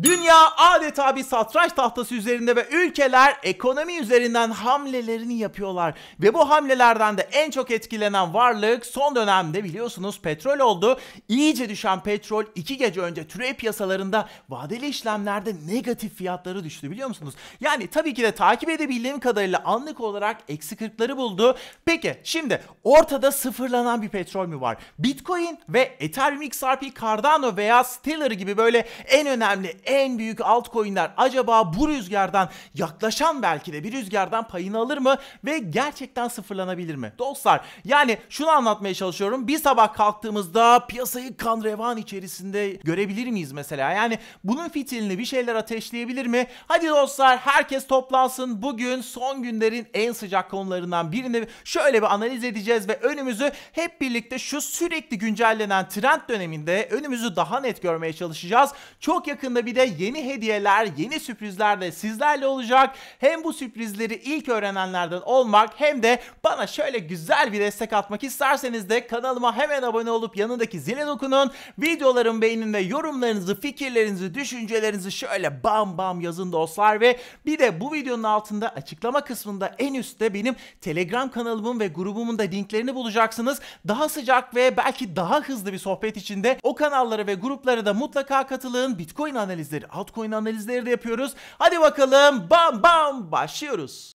Dünya adeta bir satranç tahtası üzerinde ve ülkeler ekonomi üzerinden hamlelerini yapıyorlar. Ve bu hamlelerden de en çok etkilenen varlık son dönemde biliyorsunuz petrol oldu. İyice düşen petrol 2 gece önce türev piyasalarında vadeli işlemlerde negatif fiyatları düştü biliyor musunuz? Yani tabii ki de takip edebildiğim kadarıyla anlık olarak eksi 40'ları buldu. Peki şimdi ortada sıfırlanan bir petrol mü var? Bitcoin ve Ethereum XRP, Cardano veya Stellar gibi böyle en önemli, en büyük altcoin'ler acaba bu rüzgardan, yaklaşan belki de bir rüzgardan payını alır mı ve gerçekten sıfırlanabilir mi? Dostlar yani şunu anlatmaya çalışıyorum. Bir sabah kalktığımızda piyasayı kan revan içerisinde görebilir miyiz mesela? Yani bunun fitilini bir şeyler ateşleyebilir mi? Hadi dostlar herkes toplansın. Bugün son günlerin en sıcak konularından birini şöyle bir analiz edeceğiz ve önümüzü hep birlikte şu sürekli güncellenen trend döneminde önümüzü daha net görmeye çalışacağız. Çok yakında bir de yeni hediyeler, yeni sürprizler de sizlerle olacak. Hem bu sürprizleri ilk öğrenenlerden olmak hem de bana şöyle güzel bir destek atmak isterseniz de kanalıma hemen abone olup yanındaki zile dokunun. Videoların beğeninde yorumlarınızı, fikirlerinizi, düşüncelerinizi şöyle bam bam yazın dostlar ve bir de bu videonun altında açıklama kısmında en üstte benim Telegram kanalımın ve grubumun da linklerini bulacaksınız. Daha sıcak ve belki daha hızlı bir sohbet içinde o kanallara ve gruplara da mutlaka katılın. Bitcoin analizleri, altcoin analizleri de yapıyoruz. Hadi bakalım bam bam başlıyoruz.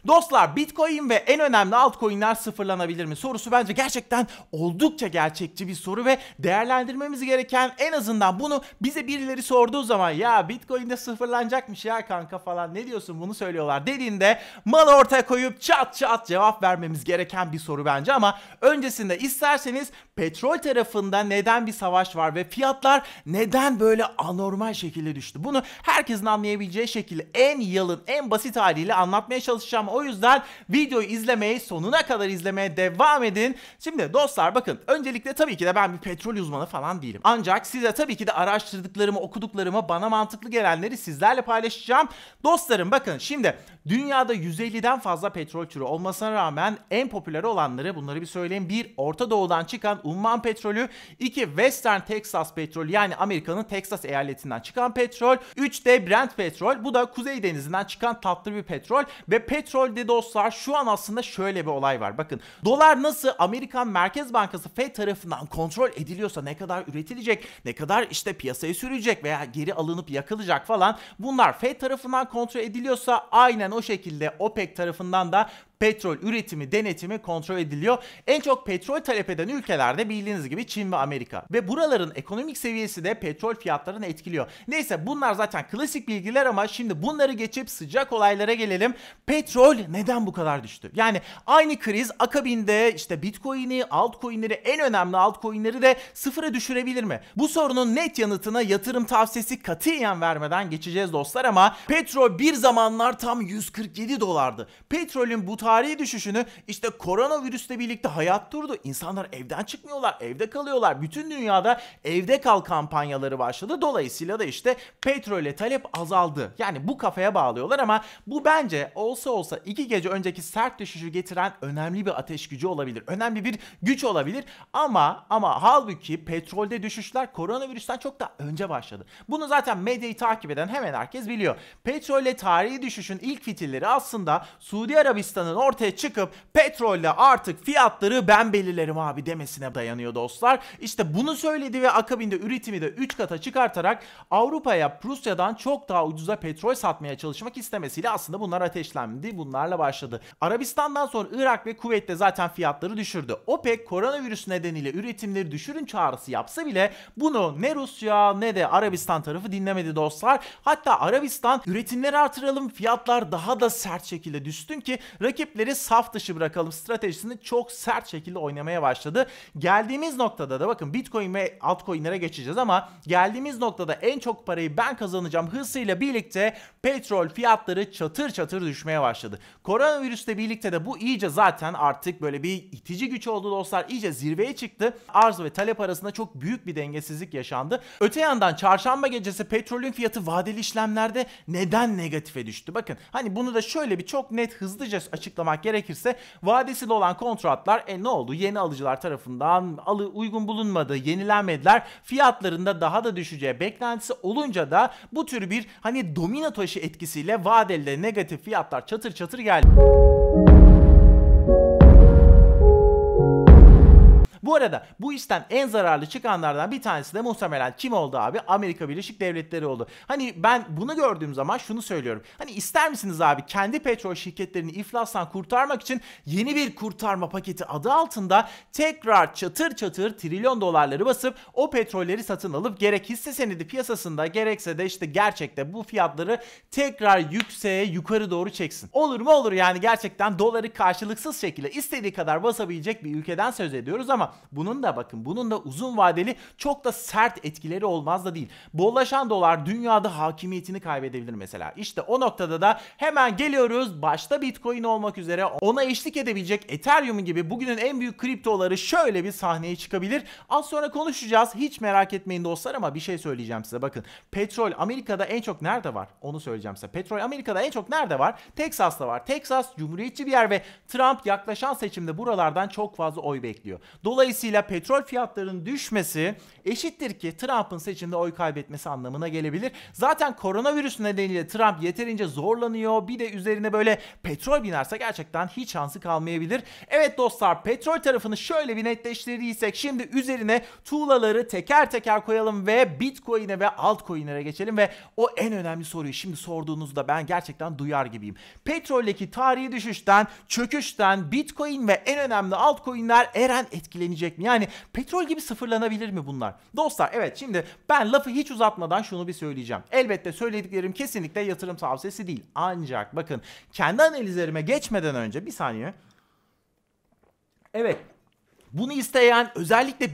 Dostlar Bitcoin ve en önemli altcoin'ler sıfırlanabilir mi sorusu bence gerçekten oldukça gerçekçi bir soru ve değerlendirmemiz gereken, en azından bunu bize birileri sorduğu zaman ya Bitcoin'de sıfırlanacakmış ya kanka falan ne diyorsun bunu söylüyorlar dediğinde malı ortaya koyup çat çat cevap vermemiz gereken bir soru bence. Ama öncesinde isterseniz petrol tarafında neden bir savaş var ve fiyatlar neden böyle anormal şekilde düştü, bunu herkesin anlayabileceği şekilde en yalın, en basit haliyle anlatmaya çalışacağım. O yüzden videoyu izlemeyi, sonuna kadar izlemeye devam edin. Şimdi dostlar bakın, öncelikle tabii ki de ben bir petrol uzmanı falan değilim. Ancak size tabii ki de araştırdıklarımı, okuduklarımı, bana mantıklı gelenleri sizlerle paylaşacağım. Dostlarım bakın şimdi dünyada 150'den fazla petrol türü olmasına rağmen en popüler olanları, bunları bir söyleyeyim. 1. Orta Doğu'dan çıkan Umman petrolü. 2. Western Texas petrolü, yani Amerika'nın Texas eyaletinden çıkan petrol. 3 de Brent petrol. Bu da Kuzey Denizi'nden çıkan tatlı bir petrol. Ve petrolde dostlar şu an aslında şöyle bir olay var. Bakın dolar nasıl Amerikan Merkez Bankası Fed tarafından kontrol ediliyorsa, ne kadar üretilecek, ne kadar işte piyasaya sürülecek veya geri alınıp yakılacak falan, bunlar Fed tarafından kontrol ediliyorsa aynen o şekilde OPEC tarafından da petrol üretimi, denetimi kontrol ediliyor. En çok petrol talep eden ülkelerde bildiğiniz gibi Çin ve Amerika. Ve buraların ekonomik seviyesi de petrol fiyatlarını etkiliyor. Neyse bunlar zaten klasik bilgiler ama şimdi bunları geçip sıcak olaylara gelelim. Petrol neden bu kadar düştü? Yani aynı kriz akabinde işte Bitcoin'i, altcoin'leri, en önemli altcoin'leri de sıfıra düşürebilir mi? Bu sorunun net yanıtına yatırım tavsiyesi katiyen vermeden geçeceğiz dostlar ama petrol bir zamanlar tam 147 dolardı. Petrolün bu tarihi düşüşünü işte koronavirüsle birlikte hayat durdu. İnsanlar evden çıkmıyorlar, evde kalıyorlar. Bütün dünyada evde kal kampanyaları başladı. Dolayısıyla da işte petrole talep azaldı. Yani bu kafaya bağlıyorlar ama bu bence olsa 2 gece önceki sert düşüşü getiren önemli bir ateş gücü olabilir. Önemli bir güç olabilir ama halbuki petrolde düşüşler koronavirüsten çok da önce başladı. Bunu zaten medyayı takip eden hemen herkes biliyor. Petrolle tarihi düşüşün ilk fitilleri aslında Suudi Arabistan'ın ortaya çıkıp petrolle artık fiyatları ben belirlerim abi demesine dayanıyor dostlar. İşte bunu söyledi ve akabinde üretimi de 3 kata çıkartarak Avrupa'ya Rusya'dan çok daha ucuza petrol satmaya çalışmak istemesiyle aslında bunlar ateşlendi. Bunlarla başladı. Arabistan'dan sonra Irak ve Kuveyt'te zaten fiyatları düşürdü. OPEC koronavirüs nedeniyle üretimleri düşürün çağrısı yapsa bile bunu ne Rusya ne de Arabistan tarafı dinlemedi dostlar. Hatta Arabistan üretimleri artıralım, fiyatlar daha da sert şekilde düşsün ki rakipleri saf dışı bırakalım stratejisini çok sert şekilde oynamaya başladı. Geldiğimiz noktada da bakın Bitcoin ve altcoin'lere geçeceğiz ama geldiğimiz noktada en çok parayı ben kazanacağım hırsıyla birlikte petrol fiyatları çatır çatır düşmeye başladı. Koronavirüsle birlikte de bu iyice zaten artık böyle bir itici güç oldu dostlar. İyice zirveye çıktı. Arz ve talep arasında çok büyük bir dengesizlik yaşandı. Öte yandan çarşamba gecesi petrolün fiyatı vadeli işlemlerde neden negatife düştü? Bakın hani bunu da şöyle bir çok net hızlıca açıklamak açıklamak gerekirse vadesiz olan kontratlar ne oldu? Yeni alıcılar tarafından uygun bulunmadı, yenilenmediler. Fiyatlarında daha da düşeceği beklentisi olunca da bu tür bir hani domino taşı etkisiyle vadeli negatif fiyatlar çatır çatır geldi. Bu arada bu işten en zararlı çıkanlardan bir tanesi de muhtemelen kim oldu abi? Amerika Birleşik Devletleri oldu. Hani ben bunu gördüğüm zaman şunu söylüyorum. Hani ister misiniz abi kendi petrol şirketlerini iflastan kurtarmak için yeni bir kurtarma paketi adı altında tekrar çatır çatır trilyon dolarları basıp o petrolleri satın alıp gerek hisse senedi piyasasında gerekse de işte gerçekte bu fiyatları tekrar yukarı doğru çeksin. Olur mu olur, yani gerçekten doları karşılıksız şekilde istediği kadar basabilecek bir ülkeden söz ediyoruz ama bunun da uzun vadeli çok da sert etkileri olmaz da değil. Bollaşan dolar dünyada hakimiyetini kaybedebilir mesela. İşte o noktada da hemen geliyoruz. Başta Bitcoin olmak üzere ona eşlik edebilecek Ethereum gibi bugünün en büyük kriptoları şöyle bir sahneye çıkabilir. Az sonra konuşacağız. Hiç merak etmeyin dostlar ama bir şey söyleyeceğim size. Bakın, petrol Amerika'da en çok nerede var? Onu söyleyeceğim size. Petrol Amerika'da en çok nerede var? Texas'ta var. Texas cumhuriyetçi bir yer ve Trump yaklaşan seçimde buralardan çok fazla oy bekliyor. Dolayısıyla petrol fiyatlarının düşmesi eşittir ki Trump'ın seçimde oy kaybetmesi anlamına gelebilir. Zaten koronavirüs nedeniyle Trump yeterince zorlanıyor. Bir de üzerine böyle petrol binerse gerçekten hiç şansı kalmayabilir. Evet dostlar, petrol tarafını şöyle bir netleştirdiysek şimdi üzerine tuğlaları teker teker koyalım ve Bitcoin'e ve altcoin'lere geçelim ve o en önemli soruyu şimdi sorduğunuzda ben gerçekten duyar gibiyim. Petroldeki tarihi düşüşten, çöküşten Bitcoin ve en önemli altcoin'ler etkilenecek mi? Yani petrol gibi sıfırlanabilir mi bunlar? Dostlar evet, şimdi ben lafı hiç uzatmadan şunu bir söyleyeceğim. Elbette söylediklerim kesinlikle yatırım tavsiyesi değil. Ancak bakın, kendi analizlerime geçmeden önce bir saniye. Evet. Bunu isteyen, özellikle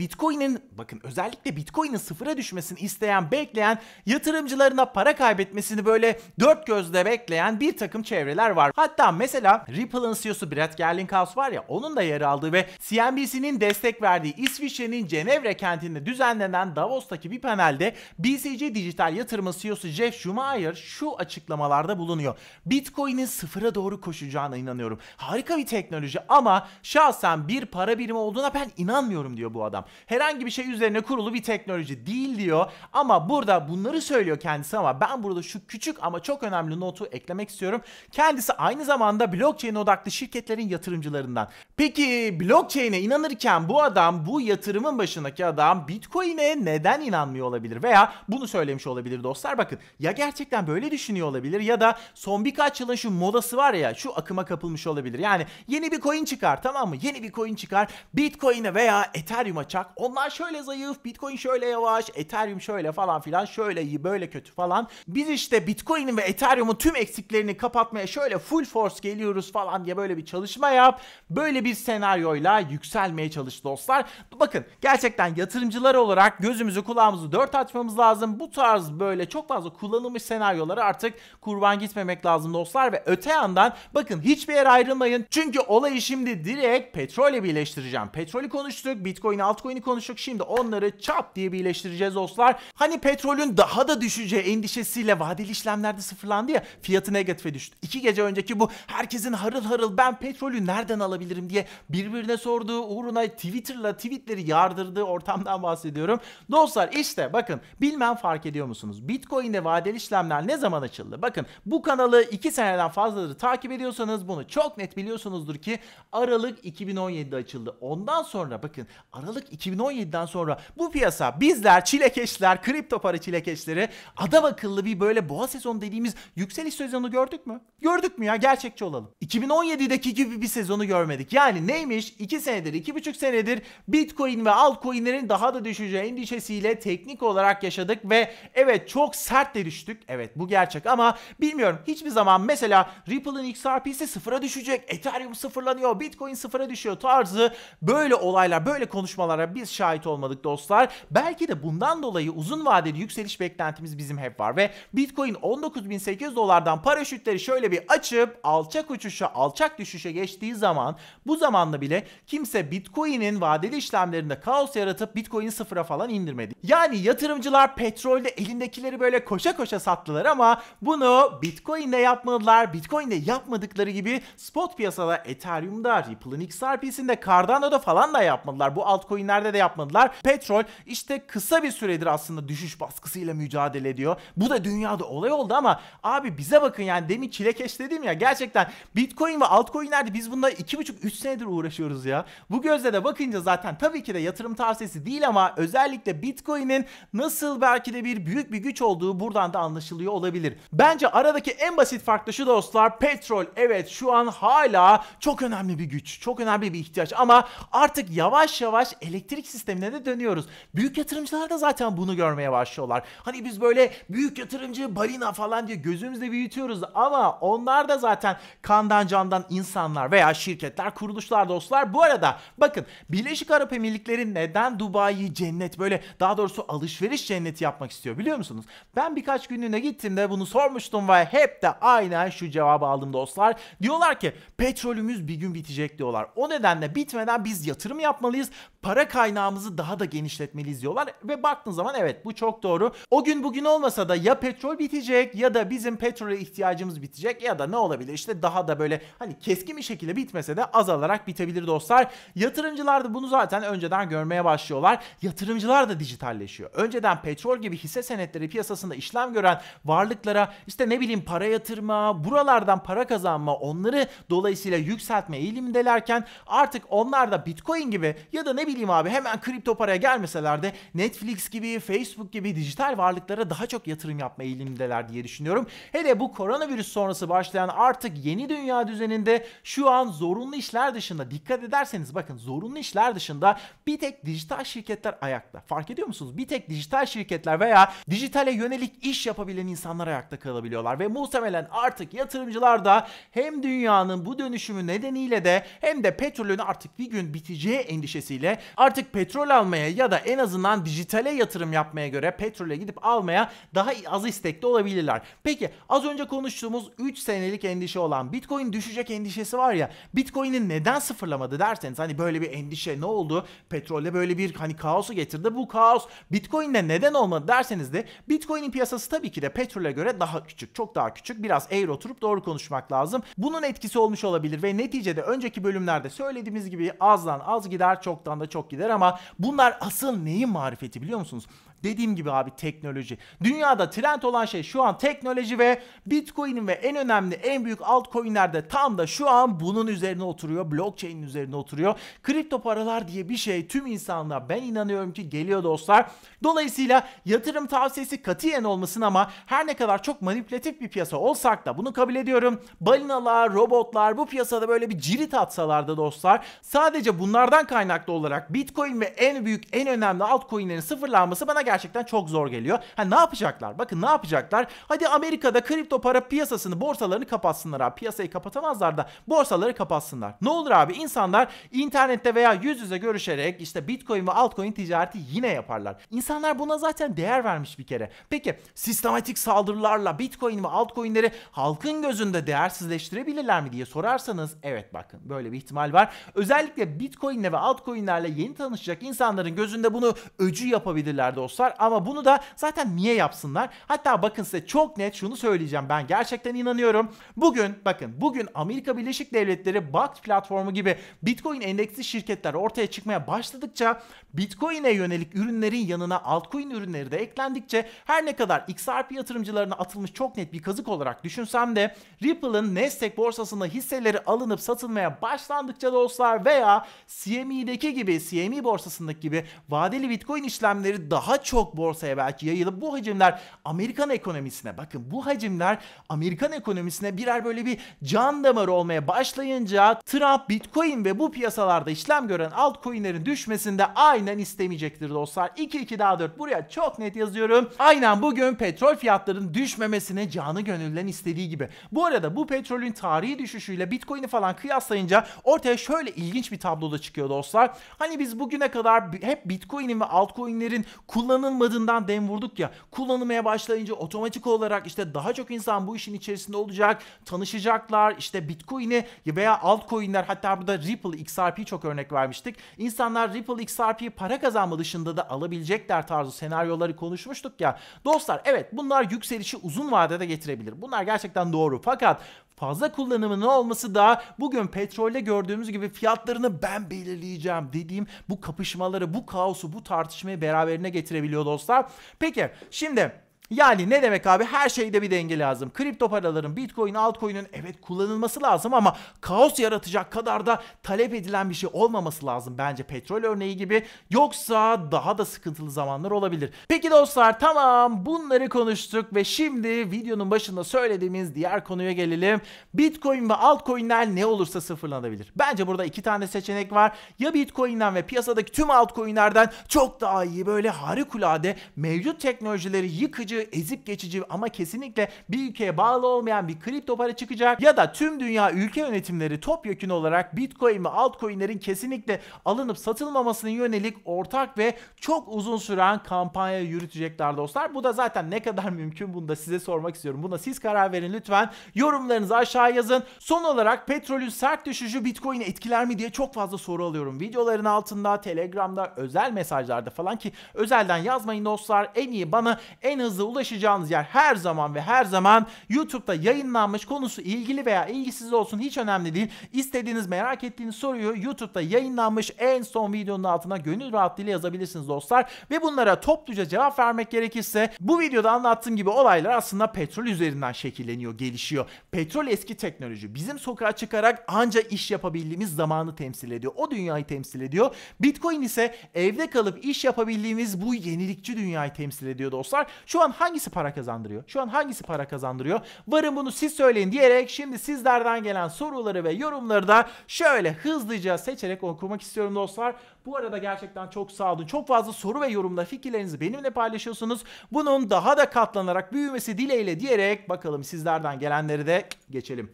Bitcoin'in sıfıra düşmesini isteyen, bekleyen, yatırımcılarına para kaybetmesini böyle dört gözle bekleyen bir takım çevreler var. Hatta mesela Ripple'ın CEO'su Brett Garlinghouse var ya, onun da yer aldığı ve CNBC'nin destek verdiği İsviçre'nin Cenevre kentinde düzenlenen Davos'taki bir panelde BCG Dijital Yatırım'ın CEO'su Jeff Schumacher şu açıklamalarda bulunuyor. Bitcoin'in sıfıra doğru koşacağına inanıyorum. Harika bir teknoloji ama şahsen bir para birimi olduğuna ben inanmıyorum diyor bu adam. Herhangi bir şey üzerine kurulu bir teknoloji değil diyor ama burada bunları söylüyor kendisi ama ben burada şu küçük ama çok önemli notu eklemek istiyorum. Kendisi aynı zamanda blockchain odaklı şirketlerin yatırımcılarından. Peki blockchain'e inanırken bu adam, bu yatırımın başındaki adam Bitcoin'e neden inanmıyor olabilir veya bunu söylemiş olabilir dostlar? Bakın, ya gerçekten böyle düşünüyor olabilir ya da son birkaç yılın şu modası var ya, şu akıma kapılmış olabilir. Yani yeni bir coin çıkar, tamam mı? Yeni bir coin çıkar. Bitcoin'e veya Ethereum'a çak. Onlar şöyle zayıf, Bitcoin şöyle yavaş, Ethereum şöyle falan filan, şöyle iyi, böyle kötü falan. Biz işte Bitcoin'in ve Ethereum'un tüm eksiklerini kapatmaya şöyle full force geliyoruz falan diye böyle bir çalışma yap. Böyle bir senaryoyla yükselmeye çalış dostlar. Bakın, gerçekten yatırımcılar olarak gözümüzü kulağımızı dört açmamız lazım. Bu tarz böyle çok fazla kullanılmış senaryoları artık kurban gitmemek lazım dostlar ve öte yandan bakın, hiçbir yere ayrılmayın. Çünkü olayı şimdi direkt petrolle birleştireceğim. Petrolü konuştuk, Bitcoin, altcoin'i konuştuk. Şimdi onları çap diye birleştireceğiz dostlar. Hani petrolün daha da düşeceği endişesiyle vadeli işlemlerde sıfırlandı ya, fiyatı negatife düştü. 2 gece önceki bu herkesin harıl harıl ben petrolü nereden alabilirim diye birbirine sorduğu, uğruna tweetleri yardırdığı ortamdan bahsediyorum. Dostlar işte bakın, bilmem fark ediyor musunuz? Bitcoin'de vadeli işlemler ne zaman açıldı? Bakın, bu kanalı 2 seneden fazladır takip ediyorsanız bunu çok net biliyorsunuzdur ki Aralık 2017'de açıldı. Ondan sonra bakın, Aralık 2017'den sonra bu piyasa, bizler çilekeşler, kripto para çilekeşleri adam akıllı bir böyle boğa sezonu dediğimiz yükseliş sezonu gördük mü? Gördük mü ya? Gerçekçi olalım. 2017'deki gibi bir sezonu görmedik. Yani neymiş? 2 senedir, 2,5 senedir Bitcoin ve altcoin'lerin daha da düşeceği endişesiyle teknik olarak yaşadık ve evet, çok sert de düştük. Evet, bu gerçek ama bilmiyorum, hiçbir zaman mesela Ripple'ın XRP'si sıfıra düşecek, Ethereum sıfırlanıyor, Bitcoin sıfıra düşüyor tarzı böyle böyle olaylar, böyle konuşmalara biz şahit olmadık dostlar. Belki de bundan dolayı uzun vadeli yükseliş beklentimiz bizim hep var ve Bitcoin 19.800 dolardan paraşütleri şöyle bir açıp alçak uçuşa, alçak düşüşe geçtiği zaman, bu zamanda bile kimse Bitcoin'in vadeli işlemlerinde kaos yaratıp Bitcoin'i sıfıra falan indirmedi. Yani yatırımcılar petrolde elindekileri böyle koşa koşa sattılar ama bunu Bitcoin'le yapmadılar. Bitcoin'le yapmadıkları gibi spot piyasada Ethereum'da, Ripple'ın XRP'sinde, Cardano'da falan da yapmadılar. Bu altcoin'lerde de yapmadılar. Petrol işte kısa bir süredir aslında düşüş baskısıyla mücadele ediyor. Bu da dünyada olay oldu ama abi bize bakın, yani demin çilekeş dedim ya, gerçekten Bitcoin ve altcoin'lerde biz bunda 2,5-3 senedir uğraşıyoruz ya. Bu gözle de bakınca zaten tabii ki de yatırım tavsiyesi değil ama özellikle Bitcoin'in nasıl belki de büyük bir güç olduğu buradan da anlaşılıyor olabilir. Bence aradaki en basit fark da şu dostlar: petrol evet şu an hala çok önemli bir güç, çok önemli bir ihtiyaç ama artık yavaş yavaş elektrik sistemine de dönüyoruz. Büyük yatırımcılar da zaten bunu görmeye başlıyorlar. Hani biz böyle büyük yatırımcı, balina falan diye gözümüzde büyütüyoruz ama onlar da zaten kandan candan insanlar veya şirketler, kuruluşlar dostlar. Bu arada bakın, Birleşik Arap Emirlikleri neden Dubai'yi cennet, böyle daha doğrusu alışveriş cenneti yapmak istiyor biliyor musunuz? Ben birkaç günlüğüne gittiğimde bunu sormuştum ve hep de aynen şu cevabı aldım dostlar. Diyorlar ki petrolümüz bir gün bitecek diyorlar. O nedenle bitmeden biz yatırım yapmalıyız. Para kaynağımızı daha da genişletmeliyiz diyorlar ve baktığın zaman evet, bu çok doğru. O gün bugün olmasa da ya petrol bitecek ya da bizim petrole ihtiyacımız bitecek ya da ne olabilir işte daha da böyle hani keskin bir şekilde bitmese de azalarak bitebilir dostlar. Yatırımcılar da bunu zaten önceden görmeye başlıyorlar. Yatırımcılar da dijitalleşiyor. Önceden petrol gibi hisse senetleri piyasasında işlem gören varlıklara işte ne bileyim para yatırma, buralardan para kazanma, onları dolayısıyla yükseltme eğilimindelerken artık onlar da Bitcoin gibi ya da ne bileyim abi hemen kripto paraya gelmeseler de Netflix gibi, Facebook gibi dijital varlıklara daha çok yatırım yapma eğilimindeler diye düşünüyorum. Hele bu koronavirüs sonrası başlayan artık yeni dünya düzeninde şu an zorunlu işler dışında, dikkat ederseniz bakın, zorunlu işler dışında bir tek dijital şirketler ayakta. Fark ediyor musunuz? Bir tek dijital şirketler veya dijitale yönelik iş yapabilen insanlar ayakta kalabiliyorlar ve muhtemelen artık yatırımcılar da hem dünyanın bu dönüşümü nedeniyle de hem de petrolün artık bir gün biteceği endişesiyle artık petrol almaya ya da en azından dijitale yatırım yapmaya göre petrole gidip almaya daha az istekli olabilirler. Peki az önce konuştuğumuz 3 senelik endişe olan Bitcoin düşecek endişesi var ya, Bitcoin'in neden sıfırlamadı derseniz, hani böyle bir endişe ne oldu? Petrolde böyle bir hani kaosu getirdi. Bu kaos Bitcoin'de neden olmadı derseniz de Bitcoin'in piyasası tabii ki de petrole göre daha küçük. Çok daha küçük. Biraz eğri oturup doğru konuşmak lazım. Bunun etkisi olmuş olabilir ve neticede önceki bölümlerde söylediğimiz gibi azdan az gider, çoktan da çok gider ama bunlar asıl neyin marifeti biliyor musunuz? Dediğim gibi abi, teknoloji. Dünyada trend olan şey şu an teknoloji ve Bitcoin'in ve en önemli, en büyük altcoin'lerde tam da şu an bunun üzerine oturuyor. Blockchain'in üzerine oturuyor. Kripto paralar diye bir şey tüm insanlığa, ben inanıyorum ki geliyor dostlar. Dolayısıyla yatırım tavsiyesi katiyen olmasın ama her ne kadar çok manipülatif bir piyasa olsak da bunu kabul ediyorum. Balinalar, robotlar bu piyasada böyle bir cirit atsalar da dostlar, sadece bunlardan kaynaklı olarak Bitcoin ve en büyük, en önemli altcoin'lerin sıfırlanması bana gerçekten çok zor geliyor. Ne yapacaklar? Bakın ne yapacaklar? Hadi Amerika'da kripto para piyasasını, borsalarını kapatsınlar abi. Piyasayı kapatamazlar da borsaları kapatsınlar. Ne olur abi? İnsanlar internette veya yüz yüze görüşerek işte Bitcoin ve altcoin ticareti yine yaparlar. İnsanlar buna zaten değer vermiş bir kere. Peki sistematik saldırılarla Bitcoin ve altcoin'leri halkın gözünde değersizleştirebilirler mi diye sorarsanız evet, bakın böyle bir ihtimal var. Özellikle Bitcoin'le ve altcoin'lerle yeni tanışacak insanların gözünde bunu öcü yapabilirler dostlar. Ama bunu da zaten niye yapsınlar? Hatta bakın size çok net şunu söyleyeceğim. Ben gerçekten inanıyorum. Bugün Amerika Birleşik Devletleri Bakkt platformu gibi Bitcoin endeksli şirketler ortaya çıkmaya başladıkça, Bitcoin'e yönelik ürünlerin yanına altcoin ürünleri de eklendikçe, her ne kadar XRP yatırımcılarına atılmış çok net bir kazık olarak düşünsem de Ripple'ın Nasdaq borsasında hisseleri alınıp satılmaya başlandıkça dostlar veya CME'deki gibi, CME borsasındaki gibi vadeli Bitcoin işlemleri daha çok borsaya belki yayılıp bu hacimler Amerikan ekonomisine, bakın bu hacimler Amerikan ekonomisine birer böyle bir can damarı olmaya başlayınca Trump Bitcoin ve bu piyasalarda işlem gören altcoin'lerin düşmesinde aynen istemeyecektir dostlar. 2 daha 4 buraya çok net yazıyorum. Aynen bugün petrol fiyatlarının düşmemesini canı gönülden istediği gibi. Bu arada bu petrolün tarihi düşüşüyle Bitcoin'i falan kıyaslayınca ortaya şöyle ilginç bir tabloda çıkıyor dostlar. Hani biz bugüne kadar hep Bitcoin'in ve altcoin'lerin kullanılmadığından dem vurduk ya. Kullanılmaya başlayınca otomatik olarak işte daha çok insan bu işin içerisinde olacak, tanışacaklar. İşte Bitcoin'i veya altcoin'ler, hatta burada Ripple, XRP çok örnek vermiştik. İnsanlar Ripple, XRP'yi para kazanma dışında da alabilecekler tarzı senaryoları konuşmuştuk ya. Dostlar evet, bunlar yükselişi uzun vadede getirebilir. Bunlar gerçekten doğru. Fakat fazla kullanımının olması da bugün petrolde gördüğümüz gibi fiyatlarını ben belirleyeceğim dediğim bu kapışmaları, bu kaosu, bu tartışmayı beraberine getirebiliyor dostlar. Peki şimdi yani ne demek abi? Her şeyde bir denge lazım. Kripto paraların, Bitcoin, altcoin'in evet kullanılması lazım ama kaos yaratacak kadar da talep edilen bir şey olmaması lazım bence petrol örneği gibi. Yoksa daha da sıkıntılı zamanlar olabilir. Peki dostlar, tamam bunları konuştuk ve şimdi videonun başında söylediğimiz diğer konuya gelelim. Bitcoin ve altcoin'ler ne olursa sıfırlanabilir. Bence burada 2 tane seçenek var. Ya Bitcoin'den ve piyasadaki tüm altcoin'lerden çok daha iyi, böyle harikulade mevcut teknolojileri yıkıcı, ezip geçici ama kesinlikle bir ülkeye bağlı olmayan bir kripto para çıkacak, ya da tüm dünya ülke yönetimleri topyekün olarak Bitcoin ve altcoin'lerin kesinlikle alınıp satılmamasına yönelik ortak ve çok uzun süren kampanya yürütecekler dostlar. Bu da zaten ne kadar mümkün, bunu da size sormak istiyorum. Buna siz karar verin lütfen. Yorumlarınızı aşağı yazın. Son olarak petrolün sert düşüşü Bitcoin'i etkiler mi diye çok fazla soru alıyorum. Videoların altında, Telegram'da, özel mesajlarda falan, ki özelden yazmayın dostlar. En iyi, bana en hızlı ulaşacağınız yer her zaman ve her zaman YouTube'da yayınlanmış, konusu ilgili veya ilgisiz olsun hiç önemli değil. İstediğiniz, merak ettiğiniz soruyu YouTube'da yayınlanmış en son videonun altına gönül rahatlığıyla yazabilirsiniz dostlar. Ve bunlara topluca cevap vermek gerekirse bu videoda anlattığım gibi olaylar aslında petrol üzerinden şekilleniyor, gelişiyor. Petrol eski teknoloji. Bizim sokağa çıkarak anca iş yapabildiğimiz zamanı temsil ediyor. O dünyayı temsil ediyor. Bitcoin ise evde kalıp iş yapabildiğimiz bu yenilikçi dünyayı temsil ediyor dostlar. Şu an hangisi para kazandırıyor? Şu an hangisi para kazandırıyor? Varın bunu siz söyleyin diyerek şimdi sizlerden gelen soruları ve yorumları da şöyle hızlıca seçerek okumak istiyorum dostlar. Bu arada gerçekten çok sağ olun. Çok fazla soru ve yorumda fikirlerinizi benimle paylaşıyorsunuz. Bunun daha da katlanarak büyümesi dileğiyle diyerek bakalım sizlerden gelenleri de geçelim.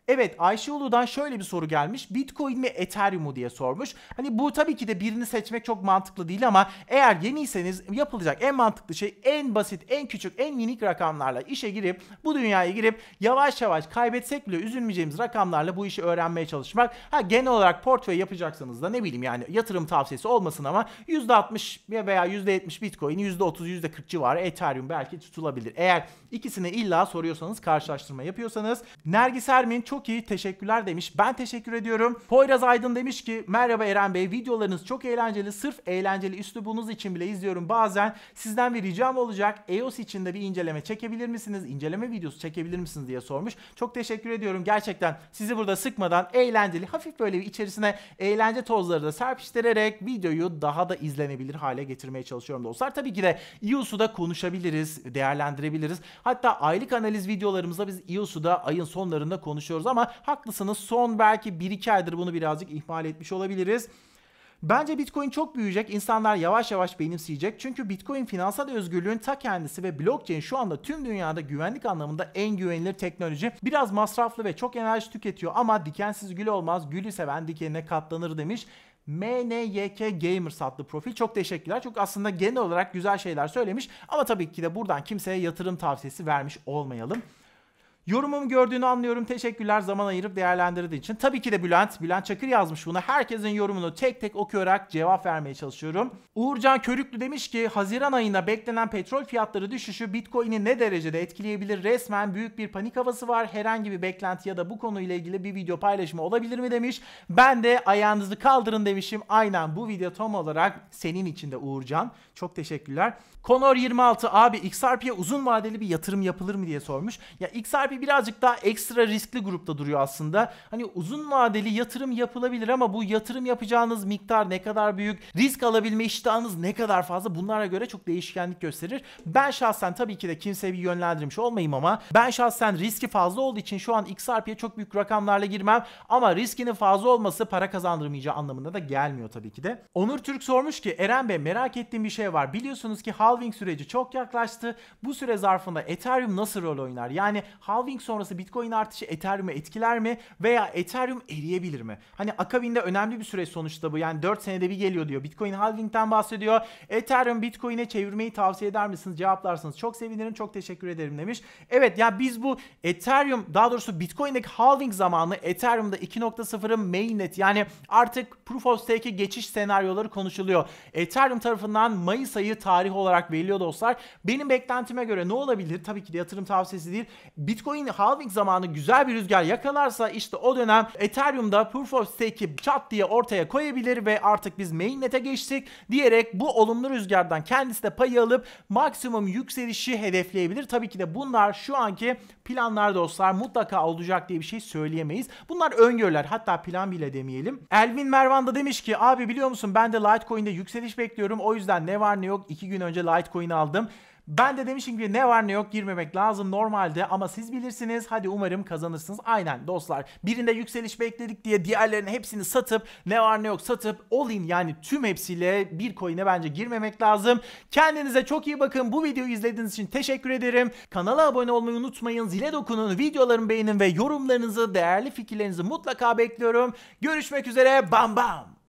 Evet, Ayşe Ulu'dan şöyle bir soru gelmiş. Bitcoin mi Ethereum mu diye sormuş. Hani bu tabii ki de birini seçmek çok mantıklı değil ama eğer yeniyseniz yapılacak en mantıklı şey en basit, en küçük, en minik rakamlarla işe girip, bu dünyaya girip yavaş yavaş kaybetsek bile üzülmeyeceğimiz rakamlarla bu işi öğrenmeye çalışmak. Genel olarak portföy yapacaksanız da ne bileyim yani yatırım tavsiyesi olmasın ama %60 veya %70 Bitcoin, %30, %40 civarı Ethereum belki tutulabilir. Eğer ikisini illa soruyorsanız, karşılaştırma yapıyorsanız. Nergis Ermin çok iyi, teşekkürler demiş. Ben teşekkür ediyorum. Poyraz Aydın demiş ki merhaba Eren Bey, videolarınız çok eğlenceli. Sırf eğlenceli üslubunuz için bile izliyorum bazen. Sizden bir ricam olacak. EOS için de bir inceleme çekebilir misiniz? İnceleme videosu çekebilir misiniz diye sormuş. Çok teşekkür ediyorum. Gerçekten sizi burada sıkmadan eğlenceli, hafif böyle bir içerisine eğlence tozları da serpiştirerek videoyu daha da izlenebilir hale getirmeye çalışıyorum dostlar. Tabii ki de EOS'u da konuşabiliriz, değerlendirebiliriz. Hatta aylık analiz videolarımızda biz EOS'u da ayın sonlarında konuşuyoruz ama haklısınız, son belki 1-2 aydır bunu birazcık ihmal etmiş olabiliriz. Bence Bitcoin çok büyüyecek. İnsanlar yavaş yavaş benimseyecek. Çünkü Bitcoin finansal özgürlüğün ta kendisi ve blockchain şu anda tüm dünyada güvenlik anlamında en güvenilir teknoloji. Biraz masraflı ve çok enerji tüketiyor ama dikensiz gül olmaz. Gülü seven dikenine katlanır demiş. MNYK Gamers adlı profil. Çok teşekkürler. Çok aslında genel olarak güzel şeyler söylemiş. Ama tabii ki de buradan kimseye yatırım tavsiyesi vermiş olmayalım. Yorumumu gördüğünü anlıyorum. Teşekkürler zaman ayırıp değerlendirdiği için. Tabii ki de Bülent Çakır yazmış bunu. Herkesin yorumunu tek tek okuyarak cevap vermeye çalışıyorum. Uğurcan Körüklü demiş ki Haziran ayında beklenen petrol fiyatları düşüşü Bitcoin'i ne derecede etkileyebilir? Resmen büyük bir panik havası var. Herhangi bir beklenti ya da bu konuyla ilgili bir video paylaşımı olabilir mi demiş. Ben de ayağınızı kaldırın demişim. Aynen bu video tam olarak senin için de Uğurcan. Çok teşekkürler. Conor 26 abi XRP'ye uzun vadeli bir yatırım yapılır mı diye sormuş. Ya XRP XRP birazcık daha ekstra riskli grupta duruyor aslında. Hani uzun vadeli yatırım yapılabilir ama bu yatırım yapacağınız miktar ne kadar büyük, risk alabilme iştahınız ne kadar fazla, bunlara göre çok değişkenlik gösterir. Ben şahsen, tabii ki de kimseye bir yönlendirmiş olmayayım ama ben şahsen riski fazla olduğu için şu an XRP'ye çok büyük rakamlarla girmem, ama riskinin fazla olması para kazandırmayacağı anlamına da gelmiyor tabii ki de. Onur Türk sormuş ki Eren Bey, merak ettiğim bir şey var. Biliyorsunuz ki halving süreci çok yaklaştı. Bu süre zarfında Ethereum nasıl rol oynar? Yani halving sonrası Bitcoin artışı Ethereum'u etkiler mi? Veya Ethereum eriyebilir mi? Hani akabinde önemli bir süreç sonuçta bu. Yani 4 senede bir geliyor diyor. Bitcoin halving'den bahsediyor. Ethereum Bitcoin'e çevirmeyi tavsiye eder misiniz? Cevaplarsanız çok sevinirim. Çok teşekkür ederim demiş. Evet ya, biz bu Ethereum, daha doğrusu Bitcoin'deki halving zamanı Ethereum'da 2.0'ın mainnet, yani artık Proof of Stake'e geçiş senaryoları konuşuluyor. Ethereum tarafından Mayıs ayı tarih olarak veriliyor dostlar. Benim beklentime göre ne olabilir? Tabii ki de yatırım tavsiyesi değil. Bitcoin halving zamanı güzel bir rüzgar yakalarsa işte o dönem Ethereum'da Proof of Stake'i çat diye ortaya koyabilir ve artık biz mainnet'e geçtik diyerek bu olumlu rüzgardan kendisi de payı alıp maksimum yükselişi hedefleyebilir. Tabii ki de bunlar şu anki planlar dostlar, mutlaka olacak diye bir şey söyleyemeyiz. Bunlar öngörüler, hatta plan bile demeyelim. Elvin Mervan da demiş ki abi biliyor musun, ben de Litecoin'de yükseliş bekliyorum, o yüzden ne var ne yok 2 gün önce Litecoin aldım. Ben de demişim ki ne var ne yok girmemek lazım normalde, ama siz bilirsiniz. Hadi umarım kazanırsınız. Aynen dostlar. Birinde yükseliş bekledik diye diğerlerinin hepsini satıp, ne var ne yok satıp all in, yani tüm hepsiyle bir coin'e bence girmemek lazım. Kendinize çok iyi bakın. Bu videoyu izlediğiniz için teşekkür ederim. Kanala abone olmayı unutmayın. Zile dokunun. Videolarımı beğenin ve yorumlarınızı, değerli fikirlerinizi mutlaka bekliyorum. Görüşmek üzere. Bam bam.